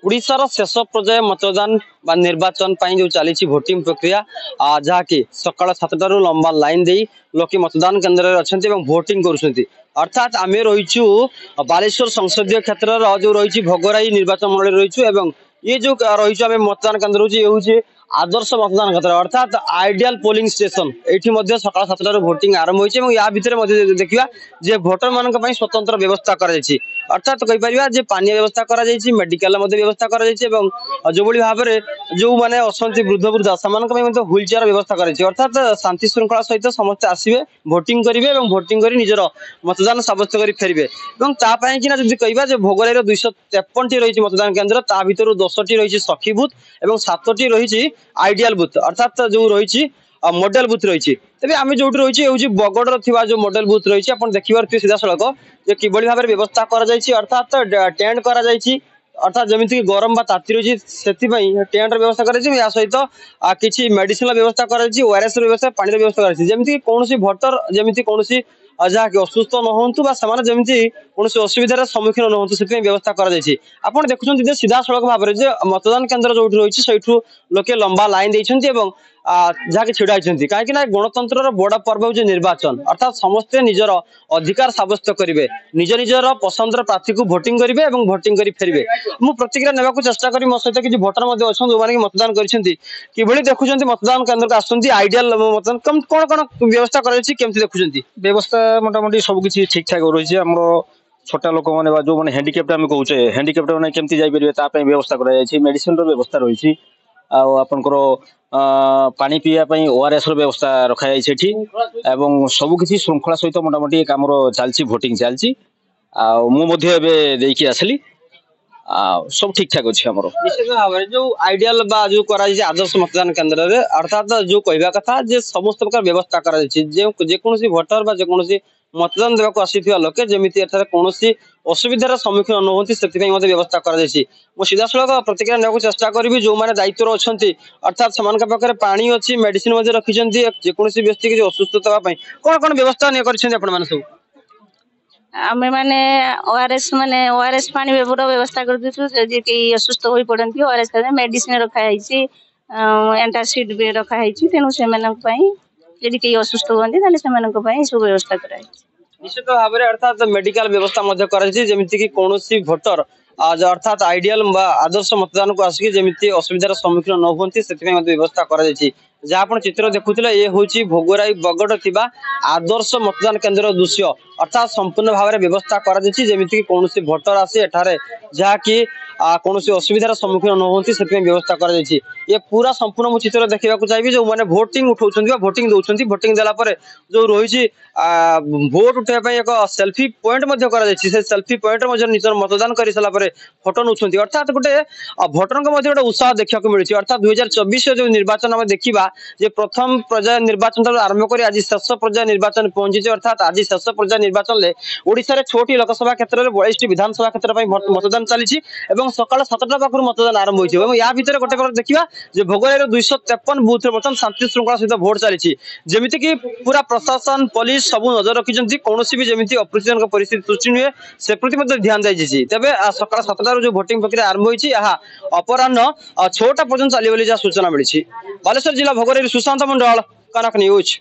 ओडिशार शेष पर्याय मतदान बा निर्वाचन जो चली भोटिंग प्रक्रिया जहाँकि सकाल 7टार लंबा लाइन दे लोके मतदान केन्द्र में अच्छा भोटिंग कर अर्थात आम रहीचु बालेश्वर संसदीय क्षेत्र जो रही भोगराई निर्वाचन मंडल रहीचु ये जो रही मतदान केन्द्र हूँ आदर्श मतदान क्षेत्र अर्थात आइडियल पोलिंग स्टेशन ये सकाल 7टार भोटिंग आरंभ हो या भितर देखा जे भोटर मान स्वतंत्र व्यवस्था कर अर्थात कहीपर पानी व्यवस्था कर मेडिकल व्यवस्था कर जो भाव में जो मैंने अच्छा वृद्ध वृद्धा से व्हील चेयर व्यवस्था कर अर्थात शांति श्रृंखला सहित समस्त आसवे भोटिंग करेंगे और भोटिंग कर निजर मतदान सब्यस्त कर फेरबे कह भोगराई 253 रही मतदान केन्द्र ता भर 10टी रही सखी बुथ और 7टी रही आइडियल बुथ अर्थात जो रही मॉडल बुथ रही तेज आम जो रही हूँ बगड़ जो मॉडल बुथ रही है देखिए सीधा सड़क कि भाव में व्यवस्था कर अर्थात टेंट कर अर्थात जमीन गरम ताती रही से टेंट व्यवस्था कर सहित किसी मेडिसिन व्यवस्था कर ओआरएस व्यवस्था पानी व्यवस्था करमी कौन भोटर जमी कौन जहाँकि असुस्थ न हो जमी कौन असुविधार सम्मुखीन न हो व्यवस्था कर देखुं सीधा सड़क भाव में मतदान केन्द्र जो रही से लोके लंबा लाइन देती जहाँकि छिड़ा होती कहीं गणतंत्र बड़ पर्व हूँ निर्वाचन अर्थात समस्ते निजर अधिकार सब्यस्त करेंगे निज निजर पसंदर प्रार्थी को भोटिंग करेंगे और भोटिंग कर फेरबे मुझे प्रतिक्रिया नेबाक चेष्टा करी मो सहित किसी भोटर अच्छा जो मैंने मतदान कर देखुं मतदान केन्द्र को आसुँच आइडियल मतदान कौन कौन व्यवस्था करमती देखुं व्यवस्था मोटामोटी सबकि ठीक ठाक रही है आमर छोटा लोक मैंने जो मैंने हैंडिकेप्ट आम कहचे हैंडिकेप्ट मैंने केमती जापर व्यवस्था कर मेडिसिन व्यवस्था रही आपनकर पानी पीवाई ओआरएस व्यवस्था रखाई सबकि श्रृंखला सहित मोटामोटी कम चलती भोटिंग चलती मुझे आसली सब ठीक ठाक अच्छे निश्चित भाव में जो आइडियल जो आदर्श मतदान केन्द्र में अर्थात जो कहवा कथा समस्त प्रकार व्यवस्था कर भोटर जेकोसी मतदान देवाक आसी लोके जमी कौन असुविधार सम्मुखीन न होती से व्यवस्था कर सीधा सड़क प्रतिक्रिया नेबाक चेष्टा करी जो मैंने दायित्व अच्छा अर्थात से पानी अच्छी मेडिसिन रखी जेकोसी व्यक्ति किसी असुस्थता कौन कौन व्यवस्था कर सब आमे माने ओआरएस पानी व्यवस्था कर कि असुस्थ हो पड़ती ओआरएस मेडिसिन रखाई एंटासिड भी रखाई तेणु से कहीं असुस्थ होती सब व्यवस्था कराई निश्चित भाव में अर्थात मेडिकल व्यवस्था करमती कौन भोटर अर्थात आइडियल आदर्श मतदान को आसिक जमी असुविधार सम्मुखीन न होती से व्यवस्था कर जहाँ आप चित्र देखुले ये हूँ भोगराई बगड़ थी आदर्श मतदान केन्द्र दृश्य अर्थात संपूर्ण भाव में व्यवस्था करमती कौन भोटर आसी एठारे जहाँकि कौन असुविधार सम्मुखीन न होती से व्यवस्था कर ये पूरा संपूर्ण मुझे चित्र देखा चाहिए जो मैंने भोटिंग उठाऊँ भोटिंग दौरान भोटिंग देलापर जो रही भोट उठाई एक सेल्फी पॉइंट से सेल्फी पॉइंट निजर मतदान कर सारापर फोटो नौ अर्थात गोटे भोटर गोटे उत्साह देखा मिली अर्थात 2024 जो निर्वाचन आम देखा प्रथम पर्याय निर्वाचन आरंभ कर आज शेष पर्याय निर्वाचन पहुंची अर्थात आज शेष पर्याय निर्वाचन में ओडिशा 6टी लोकसभा क्षेत्र में 42टी विधानसभा क्षेत्र मतदान चली सकाल 7टा पाखु मतदान आरंभ हो या भितर गोटे देखा भोगराई 253 बुथ बर्तमान शांति श्रृंखला सहित भोट चली जमीक पूरा प्रशासन पुलिस सब नजर रखी कौन भी जमी अप्रीतिजनक परिस्थिति सृष्टि नुहे से प्रति ध्यान दी तेज सकाल 7टार जो भोटिंग प्रक्रिया आरंभ होती अपराह 6टा पर्यटन चलिए जहाँ सूचना मिली बालेश्वर जिला भोगराई सुशांत मंडल कनक न्यूज।